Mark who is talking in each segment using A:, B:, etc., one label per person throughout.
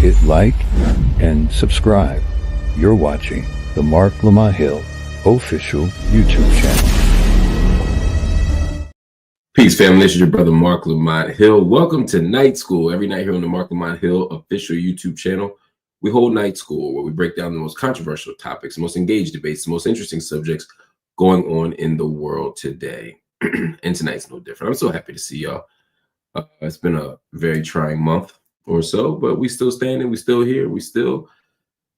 A: hit like and subscribe. You're watching the Marc Lamont Hill official YouTube channel.
B: Peace, family. This is your brother Marc Lamont Hill. Welcome to Night School. Every night here on the Marc Lamont Hill official YouTube channel, we hold Night School, where we break down the most controversial topics, the most engaged debates, the most interesting subjects going on in the world today. And tonight's no different. I'm so happy to see y'all. It's been a very trying month or so, but we still standing, we still here, we still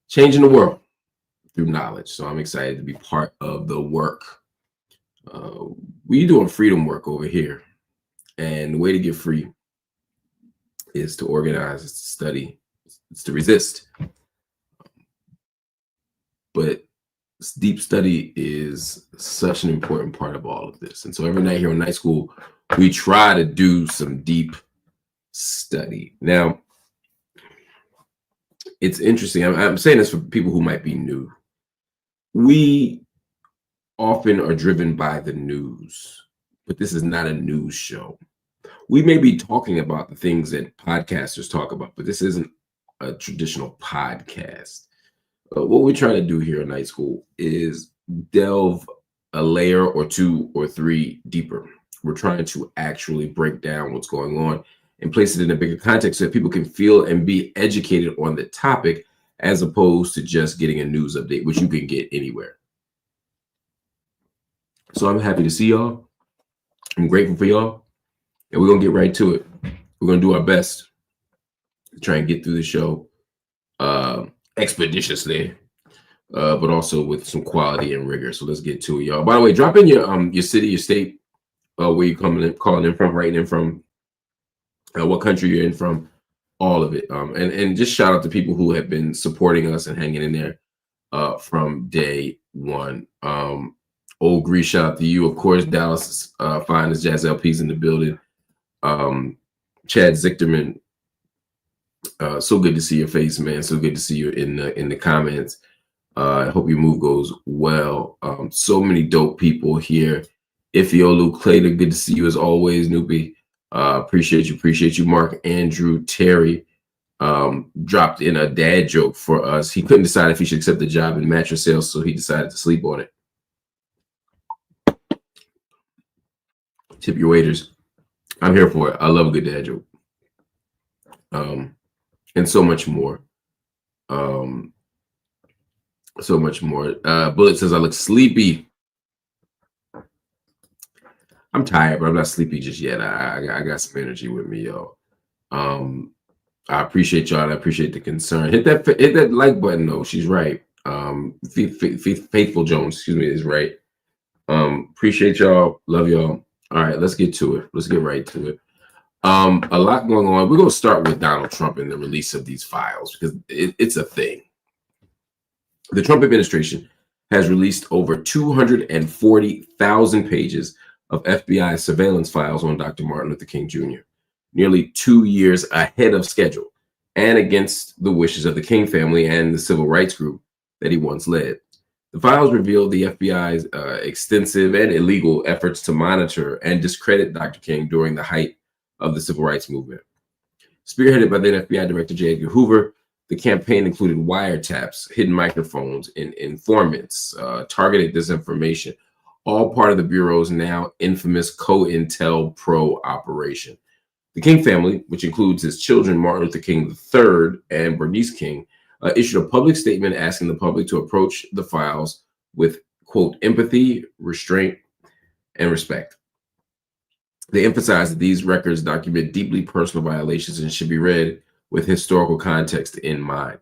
B: changing the world through knowledge. So I'm excited to be part of the work. We doing freedom work over here, and the way to get free is to organize, it's to study, it's to resist. But deep study is such an important part of all of this. And so every night here on Night School, we try to do some deep study. Now, it's interesting. I'm saying this for people who might be new. We often are driven by the news, but this is not a news show. We may be talking about the things that podcasters talk about, but this isn't a traditional podcast. What we're trying to do here at Night School is delve a layer or two or three deeper. We're trying to actually break down what's going on and place it in a bigger context so that people can feel and be educated on the topic, as opposed to just getting a news update, which you can get anywhere. So I'm happy to see y'all. I'm grateful for y'all. And we're going to get right to it. We're going to do our best to try and get through the show expeditiously, but also with some quality and rigor. So let's get to it, y'all. By the way, drop in your city, your state, where you're calling in from, writing in from, what country you're in from, all of it. And just shout out to people who have been supporting us and hanging in there from day one. Old Grease, shout out to you. Of course, Dallas finest Jazz LPs in the building. Chad Zichterman, so good to see your face, man. So good to see you in the comments. I hope your move goes well. So many dope people here. Ifiolu Clayton, good to see you as always, Noopy. Appreciate you. Mark Andrew Terry dropped in a dad joke for us. He couldn't decide if he should accept the job in mattress sales, so he decided to sleep on it. Tip your waiters. I'm here for it. I love a good dad joke. And so much more. Bullet says I look sleepy. I'm tired, but I'm not sleepy just yet. I got some energy with me, y'all. I appreciate y'all. I appreciate the concern. Hit that like button, though. She's right. Faithful Jones, excuse me, is right. Appreciate y'all. Love y'all. All right, let's get to it. Let's get right to it. A lot going on. We're going to start with Donald Trump and the release of these files, because it's a thing. The Trump administration has released over 240,000 pages of FBI surveillance files on Dr. Martin Luther King Jr., nearly 2 years ahead of schedule, and against the wishes of the King family and the civil rights group that he once led. The files revealed the FBI's extensive and illegal efforts to monitor and discredit Dr. King during the height of the civil rights movement. Spearheaded by then FBI Director J. Edgar Hoover, the campaign included wiretaps, hidden microphones, informants, targeted disinformation, all part of the Bureau's now infamous COINTELPRO operation. The King family, which includes his children Martin Luther King III and Bernice King, issued a public statement asking the public to approach the files with, quote, empathy, restraint, and respect. They emphasized that these records document deeply personal violations and should be read with historical context in mind.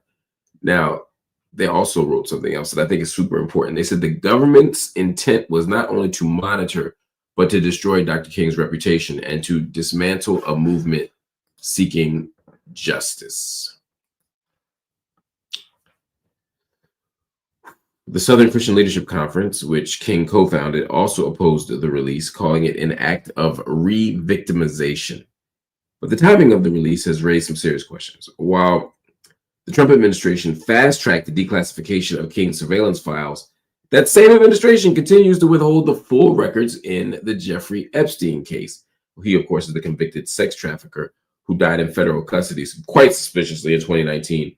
B: Now, they also wrote something else that I think is super important. They said the government's intent was not only to monitor, but to destroy Dr. King's reputation and to dismantle a movement seeking justice. The Southern Christian Leadership Conference, which King co-founded, also opposed the release, calling it an act of re-victimization. But the timing of the release has raised some serious questions. While the Trump administration fast-tracked the declassification of King's surveillance files, that same administration continues to withhold the full records in the Jeffrey Epstein case. He, of course, is the convicted sex trafficker who died in federal custody quite suspiciously in 2019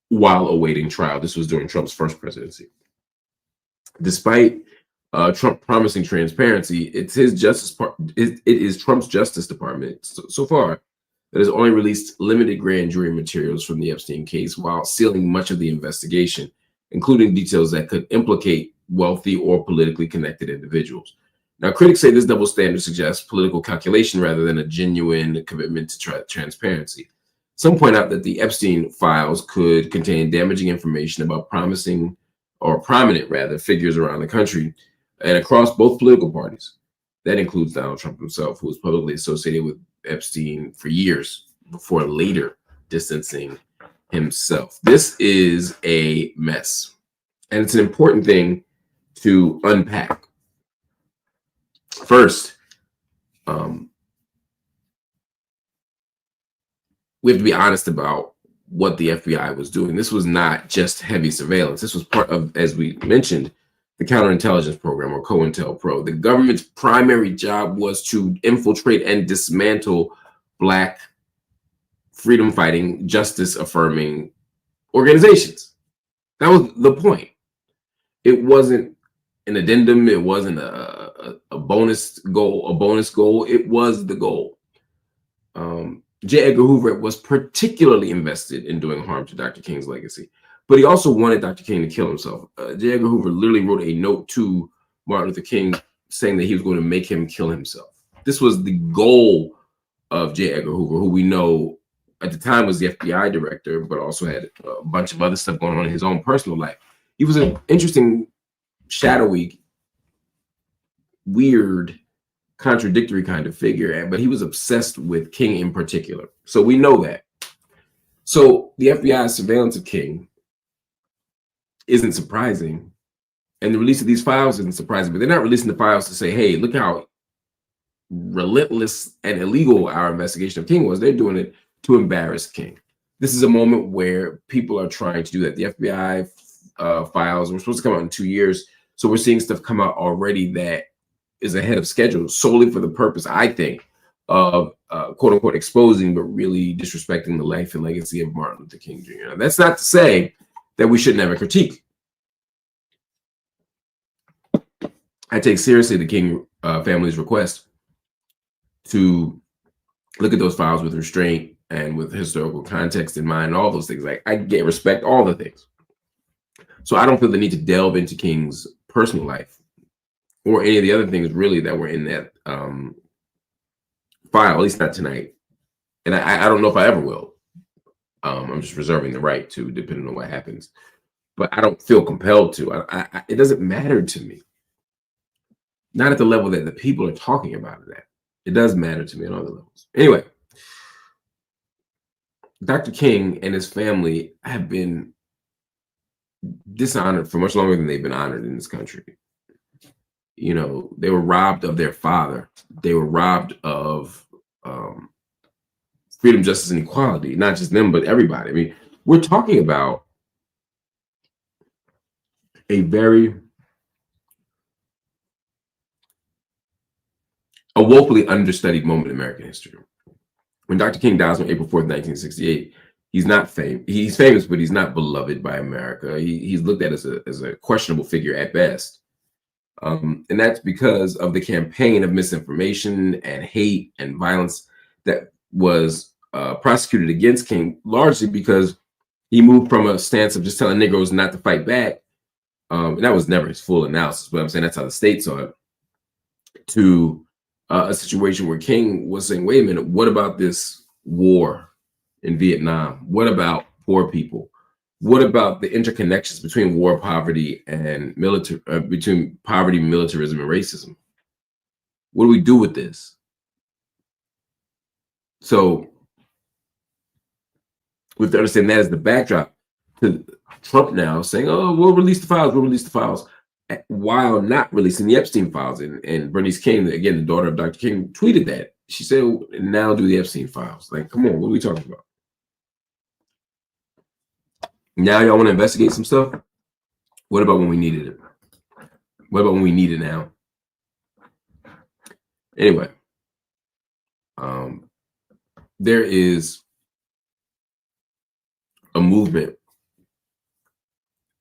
B: while awaiting trial. This was during Trump's first presidency. Despite Trump promising transparency, it is Trump's Justice Department so far that has only released limited grand jury materials from the Epstein case while sealing much of the investigation, including details that could implicate wealthy or politically connected individuals. Now, critics say this double standard suggests political calculation rather than a genuine commitment to transparency. Some point out that the Epstein files could contain damaging information about prominent figures around the country and across both political parties. That includes Donald Trump himself, who was publicly associated with Epstein for years before later distancing himself. This is a mess, and it's an important thing to unpack. First, we have to be honest about what the FBI was doing. This was not just heavy surveillance. This was part of, as we mentioned, the counterintelligence program, or COINTELPRO. The government's primary job was to infiltrate and dismantle Black freedom-fighting, justice-affirming organizations. That was the point. It wasn't an addendum. It wasn't a bonus goal. It was the goal. J. Edgar Hoover was particularly invested in doing harm to Dr. King's legacy, but he also wanted Dr. King to kill himself. J. Edgar Hoover literally wrote a note to Martin Luther King saying that he was going to make him kill himself. This was the goal of J. Edgar Hoover, who we know at the time was the FBI director, but also had a bunch of other stuff going on in his own personal life. He was an interesting, shadowy, weird, contradictory kind of figure, but he was obsessed with King in particular. So we know that. So the FBI's surveillance of King isn't surprising, and the release of these files isn't surprising, but they're not releasing the files to say, hey, look how relentless and illegal our investigation of King was. They're doing it to embarrass King. This is a moment where people are trying to do that. The FBI files were supposed to come out in 2 years, so we're seeing stuff come out already that is ahead of schedule solely for the purpose, I think, of quote unquote exposing, but really disrespecting the life and legacy of Martin Luther King Jr. Now, that's not to say that we should never critique. I take seriously the King family's request to look at those files with restraint and with historical context in mind, all those things. Like, I get respect, all the things. So I don't feel the need to delve into King's personal life or any of the other things really that were in that file, at least not tonight. And I don't know if I ever will. I'm just reserving the right to, depending on what happens. But I don't feel compelled to. It doesn't matter to me. Not at the level that the people are talking about it at. It does matter to me on other levels. Anyway, Dr. King and his family have been dishonored for much longer than they've been honored in this country. You know, they were robbed of their father. They were robbed of freedom, justice, and equality. Not just them, but everybody. I mean, we're talking about a woefully understudied moment in American history. When Dr. King dies on April 4th, 1968, he's not famous. He's famous, but he's not beloved by America. He's looked at as a questionable figure at best. And that's because of the campaign of misinformation and hate and violence that was prosecuted against King, largely because he moved from a stance of just telling Negroes not to fight back. And that was never his full analysis, but I'm saying that's how the state saw it, to a situation where King was saying, wait a minute, what about this war in Vietnam? What about poor people? What about the interconnections between war, poverty, and between poverty, militarism, and racism? What do we do with this? So we have to understand that as the backdrop to Trump now saying, oh, we'll release the files, while not releasing the Epstein files. And Bernice King, again, the daughter of Dr. King, tweeted that. She said, now do the Epstein files. Like, come on, what are we talking about? Now y'all want to investigate some stuff? What about when we needed it? What about when we need it now? Anyway, there is a movement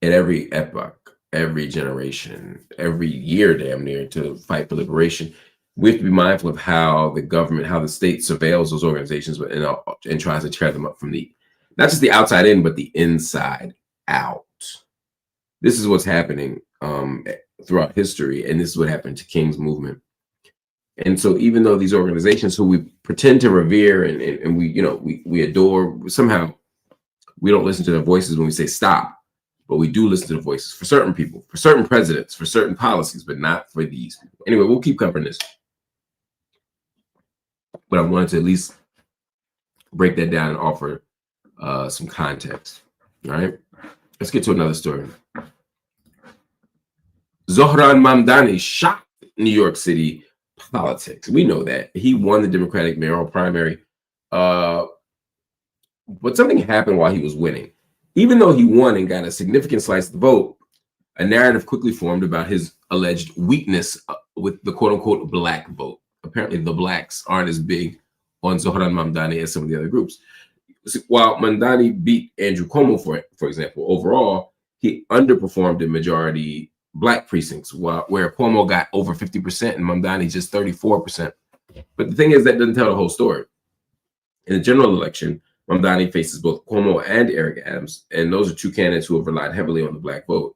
B: at every epoch, every generation, every year, damn near, to fight for liberation. We have to be mindful of how the government, how the state surveils those organizations and tries to tear them up from not just the outside in, but the inside out. This is what's happening throughout history, and this is what happened to King's movement. And so, even though these organizations who we pretend to revere and we adore, somehow we don't listen to their voices when we say stop. But we do listen to the voices for certain people, for certain presidents, for certain policies, but not for these people. Anyway, we'll keep covering this. But I wanted to at least break that down and offer some context. All right, let's get to another story. Zohran Mamdani shocked New York City politics. We know that. He won the Democratic mayoral primary. But something happened while he was winning. Even though he won and got a significant slice of the vote, a narrative quickly formed about his alleged weakness with the quote-unquote black vote. Apparently, the blacks aren't as big on Zohran Mamdani as some of the other groups. While Mamdani beat Andrew Cuomo, for example, overall, he underperformed in majority black precincts, where Cuomo got over 50% and Mamdani just 34%. But the thing is, that doesn't tell the whole story. In the general election, Mamdani faces both Cuomo and Eric Adams, and those are two candidates who have relied heavily on the black vote.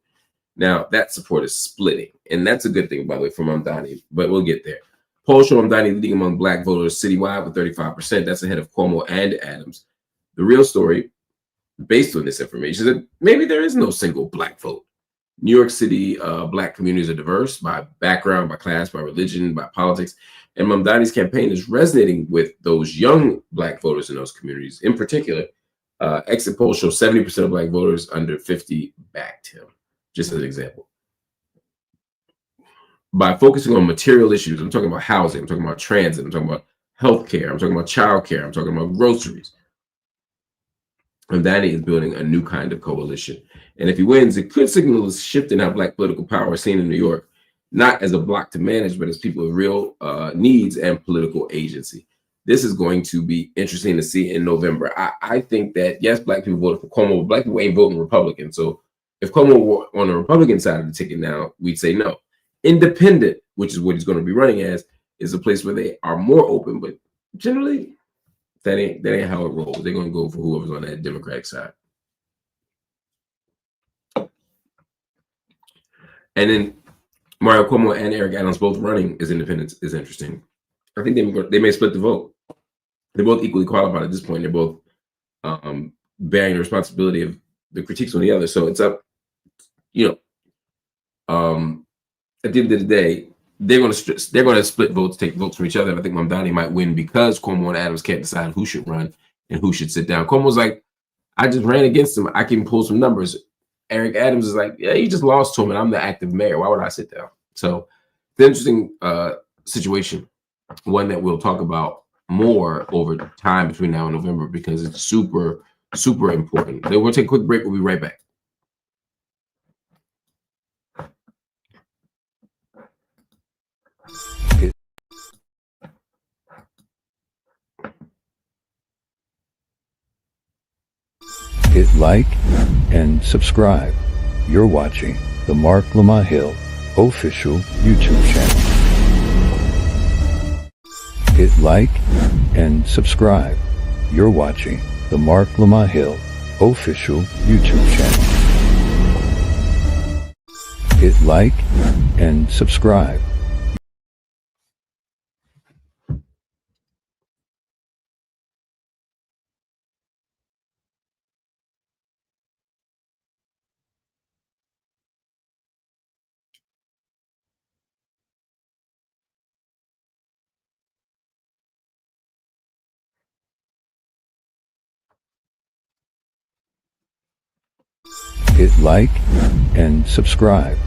B: Now, that support is splitting, and that's a good thing, by the way, for Mamdani, but we'll get there. Polls show Mamdani leading among black voters citywide with 35%. That's ahead of Cuomo and Adams. The real story, based on this information, is that maybe there is no single black vote. New York City black communities are diverse by background, by class, by religion, by politics. And Mamdani's campaign is resonating with those young black voters in those communities. In particular, exit polls show 70% of black voters under 50 backed him, just as an example. By focusing on material issues, I'm talking about housing, I'm talking about transit, I'm talking about healthcare, I'm talking about childcare, I'm talking about groceries. Mamdani is building a new kind of coalition. And if he wins, it could signal a shift in how black political power is seen in New York, not as a block to manage, but as people with real needs and political agency. This is going to be interesting to see in November. I think that, yes, black people voted for Cuomo, but black people ain't voting Republican. So if Cuomo were on the Republican side of the ticket now, we'd say no. Independent, which is what he's going to be running as, is a place where they are more open, but generally that ain't how it rolls. They're going to go for whoever's on that Democratic side. And then Mario Cuomo and Eric Adams both running as independents is interesting. I think they may split the vote. They're both equally qualified at this point. They're both bearing the responsibility of the critiques on the other. So it's up, at the end of the day, they're going to split votes, take votes from each other. And I think Mamdani might win because Cuomo and Adams can't decide who should run and who should sit down. Cuomo's like, I just ran against him. I can pull some numbers. Eric Adams is like, yeah, you just lost to him, and I'm the active mayor. Why would I sit down? So it's an interesting situation, one that we'll talk about more over time between now and November because it's super, super important. Then we'll take a quick break. We'll be right back.
A: Hit like and subscribe. You're watching the Marc Lamont Hill official YouTube channel. Hit like and subscribe. You're watching the Marc Lamont Hill official YouTube channel. Hit like and subscribe. Hit like and subscribe.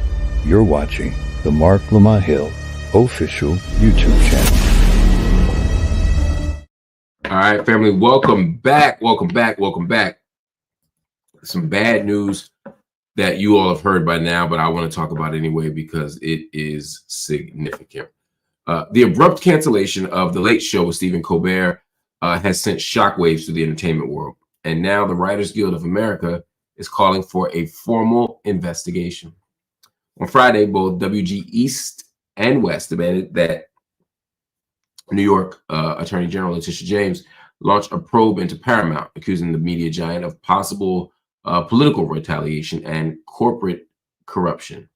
A: You're watching the Marc Lamont Hill official YouTube channel.
B: All right, family, welcome back. Welcome back. Welcome back. Some bad news that you all have heard by now, but I want to talk about anyway because it is significant. The abrupt cancellation of The Late Show with Stephen Colbert has sent shockwaves through the entertainment world. And now the Writers Guild of America is calling for a formal investigation. On Friday, both WG East and West demanded that New York Attorney General Letitia James launch a probe into Paramount, accusing the media giant of possible political retaliation and corporate corruption.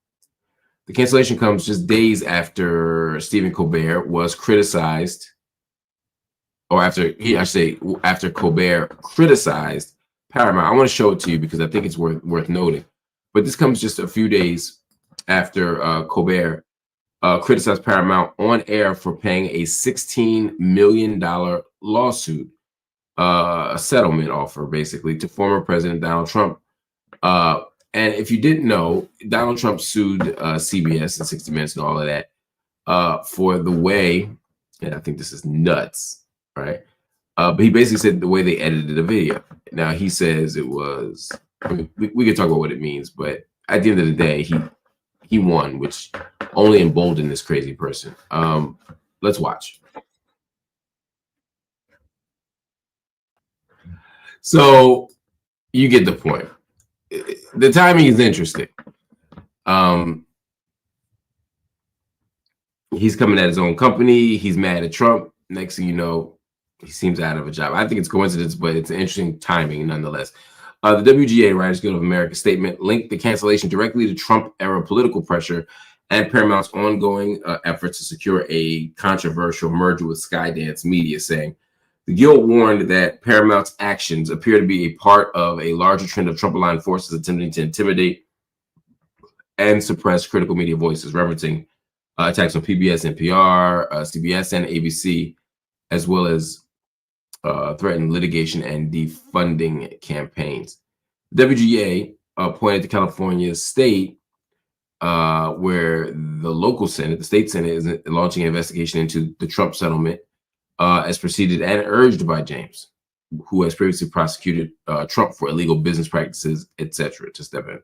B: The cancellation comes just days after Stephen Colbert was criticized, or after Colbert criticized Paramount. I want to show it to you because I think it's worth noting. But this comes just a few days after Colbert criticized Paramount on air for paying a $16 million lawsuit, a settlement offer, basically, to former President Donald Trump. And if you didn't know, Donald Trump sued CBS and 60 Minutes and all of that for the way, and I think this is nuts, right? But he basically said the way they edited the video. Now, he says it was, we can talk about what it means, but at the end of the day, he won, which only emboldened this crazy person. Let's watch. So you get the point. The timing is interesting. He's coming at his own company. He's mad at Trump. Next thing you know, he seems out of a job. I think it's coincidence, but it's an interesting timing nonetheless. The WGA, Writers Guild of America statement, linked the cancellation directly to Trump-era political pressure and Paramount's ongoing efforts to secure a controversial merger with Skydance Media, saying, the Guild warned that Paramount's actions appear to be a part of a larger trend of Trump-aligned forces attempting to intimidate and suppress critical media voices, referencing attacks on PBS, NPR, CBS, and ABC, as well as threatened litigation and defunding campaigns. WGA pointed to California's state, where the local Senate, the state Senate, is launching an investigation into the Trump settlement, as preceded and urged by James, who has previously prosecuted Trump for illegal business practices, etc., to step in.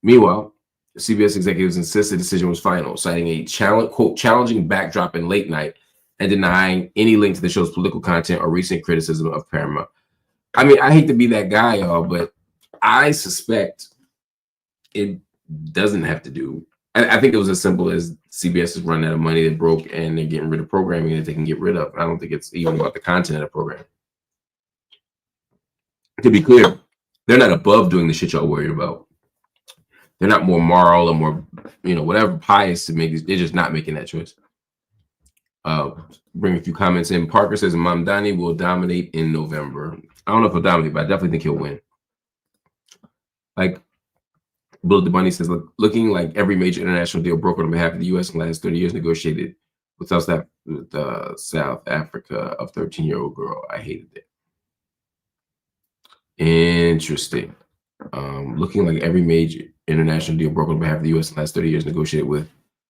B: Meanwhile, CBS executives insist the decision was final, citing a quote, challenging backdrop in late night and denying any link to the show's political content or recent criticism of Paramount. I mean, I hate to be that guy, y'all, but I suspect it doesn't have to do. I think it was as simple as CBS is running out of money, they broke, and they're getting rid of programming that they can get rid of. I don't think it's even about the content of the program. To be clear, they're not above doing the shit y'all worried about. They're not more moral or more, whatever pious to make. They're just not making that choice. Bring a few comments in. Parker says Mamdani will dominate in November. I don't know if he'll dominate, but I definitely think he'll win. Like Bill DeBunny says, looking like every major international deal brokered on behalf of the U.S. in the last 30 years negotiated with South Africa of 13-year-old girl. I hated it. Interesting. Looking like every major international deal brokered on behalf of the U.S. in the last 30 years negotiated with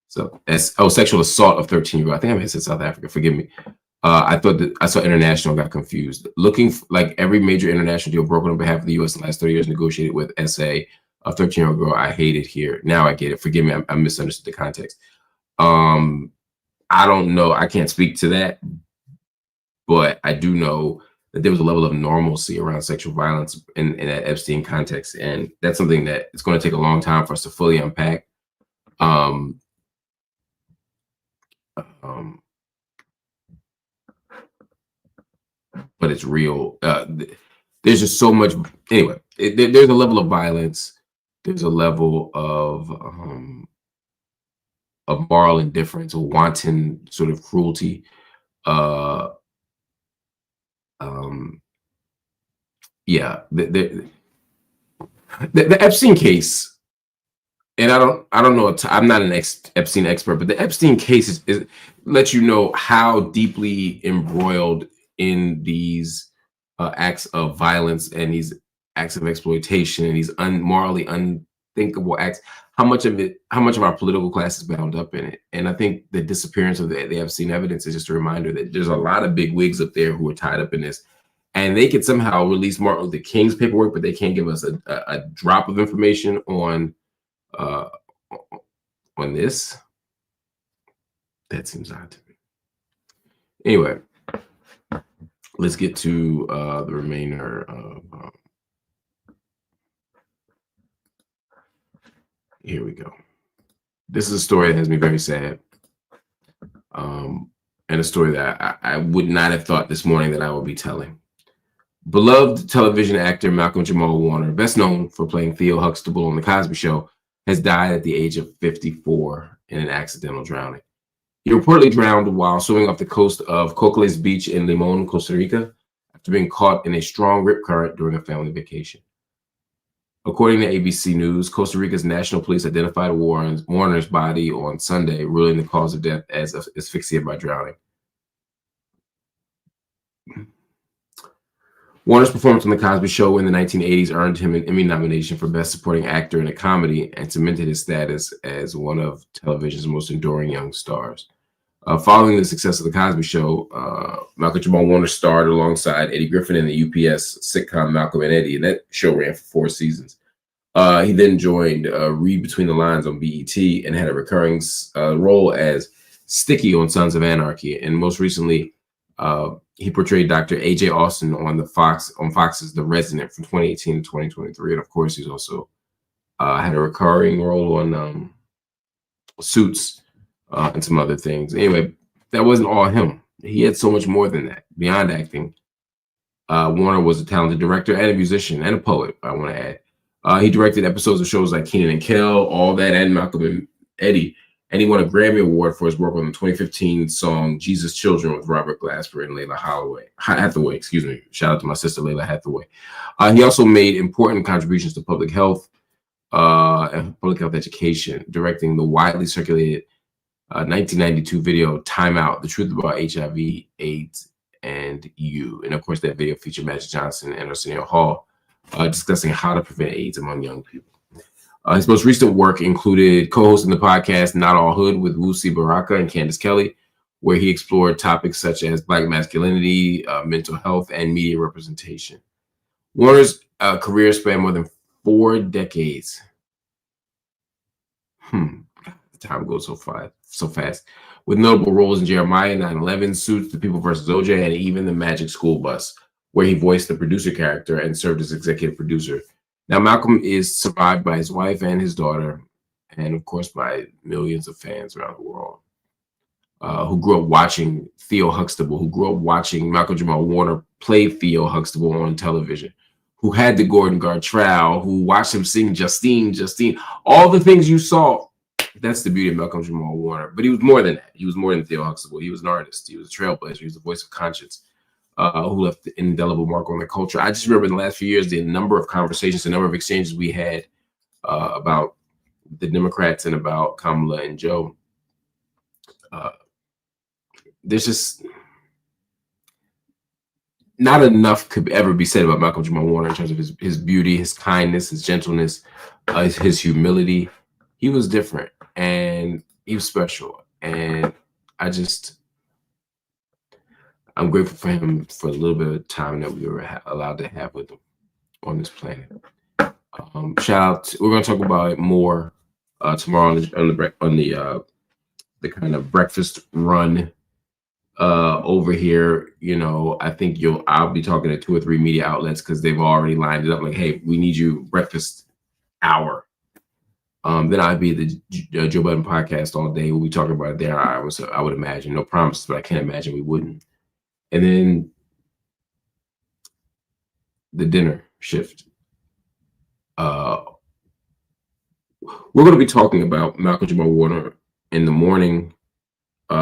B: sexual assault of 13-year-old. I think I may have said South Africa. Forgive me. I thought that I saw international, got confused. Looking like every major international deal brokered on behalf of the U.S. in the last 30 years negotiated with SA, a 13-year-old girl. I hate it here. Now I get it. Forgive me. I misunderstood the context. I don't know. I can't speak to that, but I do know that there was a level of normalcy around sexual violence in that Epstein context, and that's something that it's going to take a long time for us to fully unpack. But it's real. There's just so much. Anyway, there's a level of violence. There's a level of moral indifference, or wanton sort of cruelty. Yeah, the Epstein case, and I don't know. I'm not an Epstein expert, but the Epstein case is lets you know how deeply embroiled in these acts of violence and these acts of exploitation and these morally unthinkable acts, how much of our political class is bound up in it. And I think the disappearance of the Epstein evidence is just a reminder that there's a lot of big wigs up there who are tied up in this, and they could somehow release Martin Luther King's paperwork, but they can't give us a drop of information on this. That seems odd to me. Anyway, let's get to the remainder of. Here we go. This is a story that has me very sad. And a story that I would not have thought this morning that I would be telling. Beloved television actor Malcolm Jamal Warner, best known for playing Theo Huxtable on The Cosby Show, has died at the age of 54 in an accidental drowning. He reportedly drowned while swimming off the coast of Cocles Beach in Limon, Costa Rica, after being caught in a strong rip current during a family vacation. According to ABC News, Costa Rica's national police identified Warner's body on Sunday, ruling the cause of death as asphyxia by drowning. Warner's performance on The Cosby Show in the 1980s earned him an Emmy nomination for Best Supporting Actor in a Comedy and cemented his status as one of television's most enduring young stars. Following the success of The Cosby Show, Malcolm Jamal Warner starred alongside Eddie Griffin in the UPS sitcom Malcolm and Eddie, and that show ran for 4 seasons. He then joined Read Between the Lines on BET and had a recurring role as Sticky on Sons of Anarchy, and most recently, he portrayed Dr. A.J. Austin on Fox's The Resident from 2018 to 2023, and of course, he's also had a recurring role on Suits. And some other things. Anyway, that wasn't all him. He had so much more than that. Beyond acting, Warner was a talented director and a musician and a poet, I want to add. He directed episodes of shows like Kenan and Kel, All That, and Malcolm and Eddie. And he won a Grammy Award for his work on the 2015 song Jesus Children with Robert Glasper and Layla Hathaway. Excuse me. Shout out to my sister, Layla Hathaway. He also made important contributions to public health and public health education, directing the widely circulated 1992 video Time Out, The Truth About HIV, AIDS, and You. And of course, that video featured Magic Johnson and Arsenio Hall discussing how to prevent AIDS among young people. His most recent work included co-hosting the podcast Not All Hood with Wusi Baraka and Candace Kelly, where he explored topics such as Black masculinity, mental health, and media representation. Warner's career spanned more than 4 decades. Time goes so fast, with notable roles in Jeremiah, 9/11, Suits, The People vs. OJ, and even The Magic School Bus, where he voiced the producer character and served as executive producer. Now, Malcolm is survived by his wife and his daughter, and of course by millions of fans around the world who grew up watching Theo Huxtable, who grew up watching Malcolm Jamal Warner play Theo Huxtable on television, who had the Gordon Gartrell, who watched him sing Justine, all the things you saw. That's the beauty of Malcolm Jamal Warner. But he was more than that. He was more than Theo Huxtable. He was an artist. He was a trailblazer. He was the voice of conscience who left an indelible mark on the culture. I just remember in the last few years, the number of conversations, the number of exchanges we had about the Democrats and about Kamala and Joe. There's just not enough could ever be said about Malcolm Jamal Warner in terms of his beauty, his kindness, his gentleness, his humility. He was different and he was special. And I'm grateful for him for a little bit of time that we were allowed to have with him on this planet. Shout out we're going to talk about it more tomorrow on the kind of breakfast run over here. You know, I think I'll be talking to 2 or 3 media outlets because they've already lined it up like, hey, we need you breakfast hour. Then I'd be at the Joe Budden podcast all day. We'll be talking about it there. I would imagine. No promises, but I can't imagine we wouldn't. And then the dinner shift. We're going to be talking about Malcolm Jamal Warner in the morning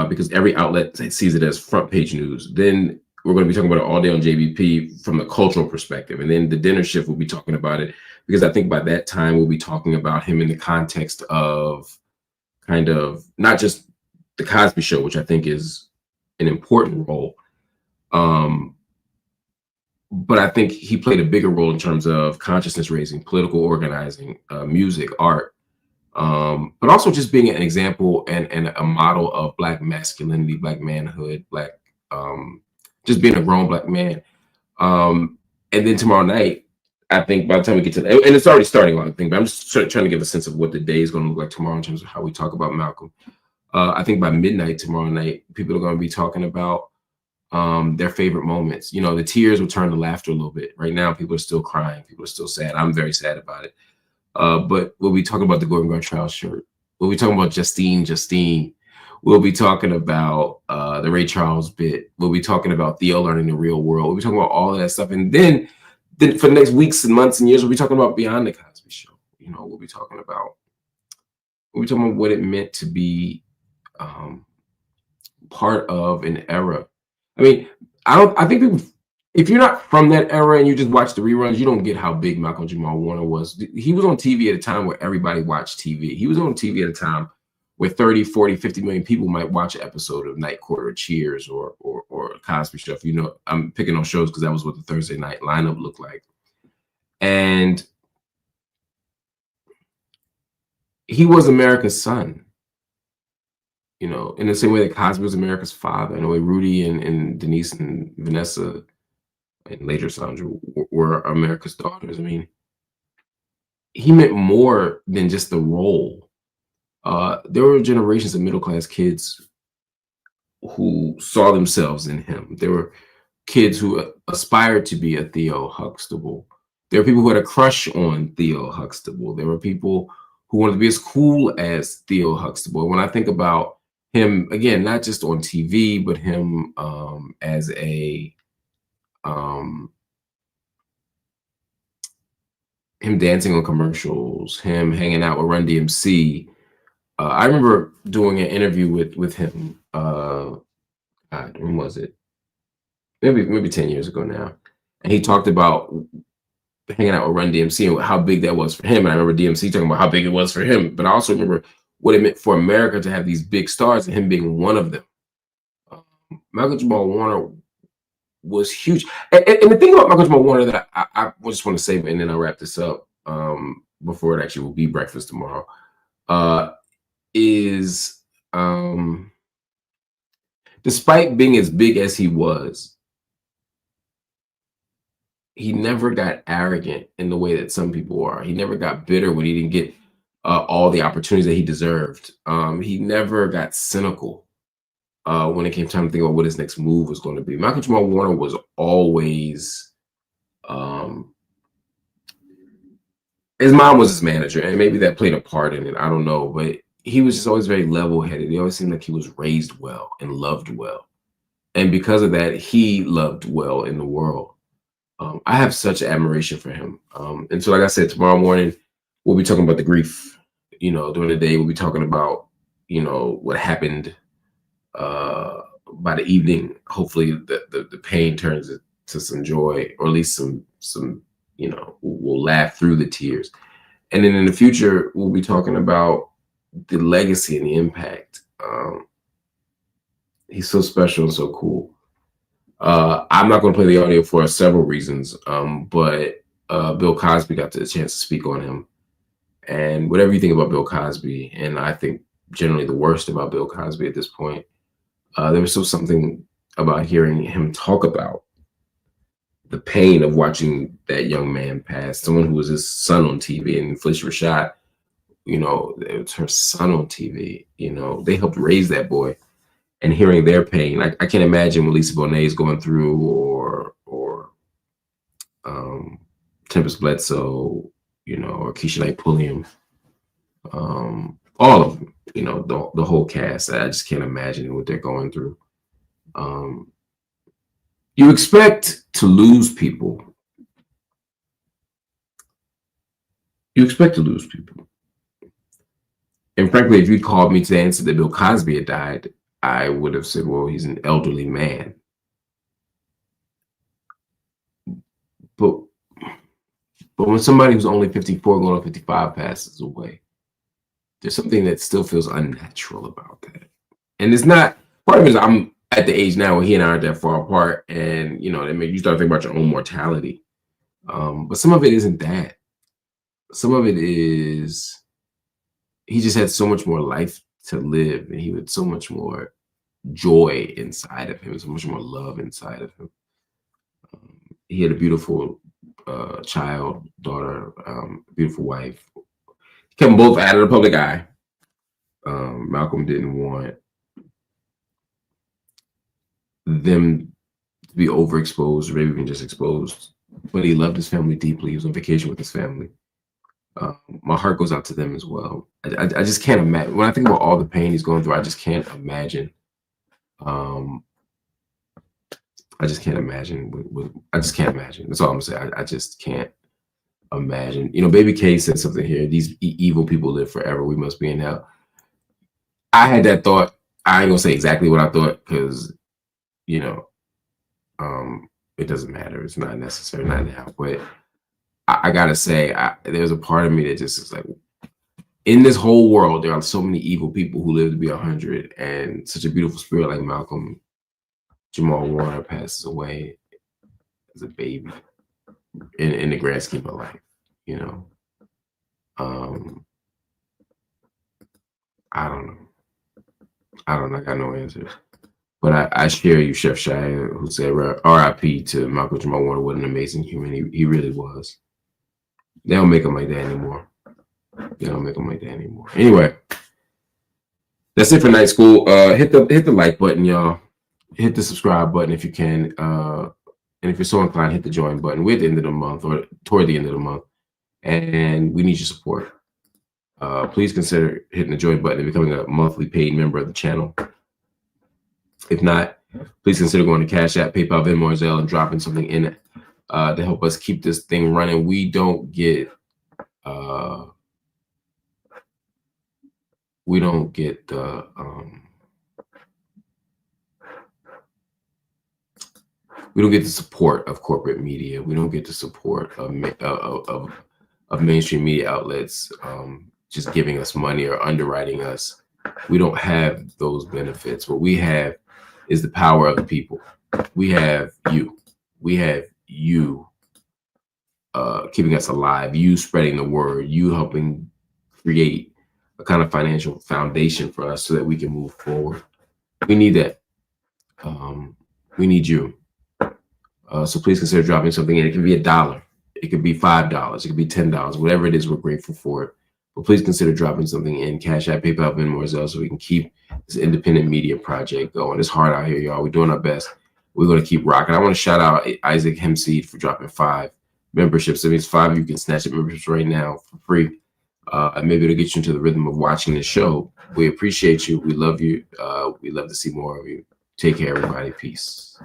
B: because every outlet sees it as front page news. Then we're going to be talking about it all day on JBP from the cultural perspective. And then the dinner shift, we'll be talking about it because I think by that time we'll be talking about him in the context of kind of not just the Cosby Show, which I think is an important role. But I think he played a bigger role in terms of consciousness raising, political organizing, music, art, but also just being an example and a model of Black masculinity, Black manhood, Black, just being a grown Black man. And then tomorrow night, I think by the time we get to that, and it's already starting on, I think, but I'm just trying to give a sense of what the day is going to look like tomorrow in terms of how we talk about Malcolm. I think by midnight tomorrow night, people are going to be talking about their favorite moments. You know, the tears will turn to laughter a little bit. Right now, people are still crying. People are still sad. I'm very sad about it. But we'll be talking about the Gordon Gartrell shirt. We'll be talking about Justine. We'll be talking about the Ray Charles bit. We'll be talking about Theo learning the real world. We'll be talking about all of that stuff. And then for the next weeks and months and years, we'll be talking about Beyond the Cosby Show. You know, we'll be talking about what it meant to be part of an era. I mean, I think people, if you're not from that era and you just watch the reruns, you don't get how big Malcolm Jamal Warner was. He was on TV at a time where everybody watched TV. He was on TV at a time where 30, 40, 50 million people might watch an episode of Night Court or Cheers or Cosby Show. You know, I'm picking on shows because that was what the Thursday night lineup looked like. And he was America's son, you know, in the same way that Cosby was America's father, in the way Rudy and Denise and Vanessa and later Sandra were America's daughters. I mean, he meant more than just the role. There were generations of middle-class kids who saw themselves in him. There were kids who aspired to be a Theo Huxtable. There were people who had a crush on Theo Huxtable. There were people who wanted to be as cool as Theo Huxtable. When I think about him, again, not just on TV, but him as a him dancing on commercials, him hanging out with Run DMC. I remember doing an interview with him. God, when was it? Maybe 10 years ago now. And he talked about hanging out with Run DMC and how big that was for him. And I remember DMC talking about how big it was for him. But I also remember what it meant for America to have these big stars and him being one of them. Malcolm Jamal Warner was huge. And the thing about Malcolm Jamal Warner that I just want to say, and then I'll wrap this up before it actually will be breakfast tomorrow, is despite being as big as he was, he never got arrogant in the way that some people are. He never got bitter when he didn't get all the opportunities that he deserved. He never got cynical when it came time to think about what his next move was going to be. Malcolm Jamal Warner was always, his mom was his manager, and maybe that played a part in it. I don't know, but he was just always very level-headed. He always seemed like he was raised well and loved well. And because of that, he loved well in the world. I have such admiration for him. And so, like I said, tomorrow morning, we'll be talking about the grief. You know, during the day, we'll be talking about, you know, what happened. By the evening, hopefully the pain turns to some joy, or at least some, you know, we'll laugh through the tears. And then in the future, we'll be talking about the legacy and the impact. He's so special and so cool. I'm not going to play the audio for several reasons, but Bill Cosby got the chance to speak on him. And whatever you think about Bill Cosby, and I think generally the worst about Bill Cosby at this point, there was still something about hearing him talk about the pain of watching that young man pass, someone who was his son on TV. And Felicia Rashad, you know, it was her son on TV. You know, they helped raise that boy. And hearing their pain, I can't imagine what Lisa Bonet is going through, or Tempest Bledsoe, you know, or Keisha Knight Pulliam, all of them, you know, the whole cast. I just can't imagine what they're going through. You expect to lose people. You expect to lose people. And frankly, if you called me today and said that Bill Cosby had died, I would have said, well, he's an elderly man. But when somebody who's only 54 going on 55 passes away, there's something that still feels unnatural about that. And it's not, part of it is I'm at the age now where he and I aren't that far apart, and you know, that makes you start thinking about your own mortality. But some of it isn't that. Some of it is he just had so much more life to live, and he had so much more joy inside of him, so much more love inside of him. He had a beautiful child, daughter, beautiful wife. He kept them both out of the public eye. Malcolm didn't want them to be overexposed, or maybe even just exposed. But he loved his family deeply. He was on vacation with his family. My heart goes out to them as well. I just can't imagine. When I think about all the pain he's going through, I just can't imagine. I just can't imagine. I just can't imagine. That's all I'm saying. I just can't imagine. You know, Baby K said something here. These evil people live forever. We must be in hell. I had that thought. I ain't gonna say exactly what I thought because, you know, it doesn't matter. It's not necessary, not now. But I gotta say, there's a part of me that just is like, in this whole world, there are so many evil people who live to be 100, and such a beautiful spirit like Malcolm Jamal Warner passes away as a baby in the grand scheme of life, you know. I don't know. I got no answers. But I share you, Chef Shia, who said R.I.P. to Malcolm Jamal Warner. What an amazing human he really was. They don't make him like that anymore. They don't make him like that anymore. Anyway, that's it for Night School. Hit the like button, y'all. Hit the subscribe button if you can. And if you're so inclined, hit the join button. We're at the end of the month, or toward the end of the month, and we need your support. Please consider hitting the join button and becoming a monthly paid member of the channel. If not, please consider going to Cash App, PayPal, Venmo, or Zelle, and dropping something in it to help us keep this thing running. We don't get the support of corporate media. We don't get the support of mainstream media outlets just giving us money or underwriting us. We don't have those benefits. What we have is the power of the people. We have you. We have you keeping us alive, you spreading the word, you helping create a kind of financial foundation for us so that we can move forward. We need that. We need you. So please consider dropping something in. It can be $1. It could be $5. It could be $10. Whatever it is, we're grateful for it. But please consider dropping something in. Cash App, PayPal, Venmo, or Zelle, so we can keep this independent media project going. It's hard out here, y'all. We're doing our best. We're going to keep rocking. I want to shout out Isaac Hemseed for dropping 5 memberships. That means 5 you can snatch up memberships right now for free. And maybe it'll get you into the rhythm of watching the show. We appreciate you. We love you. We love to see more of you. Take care, everybody. Peace.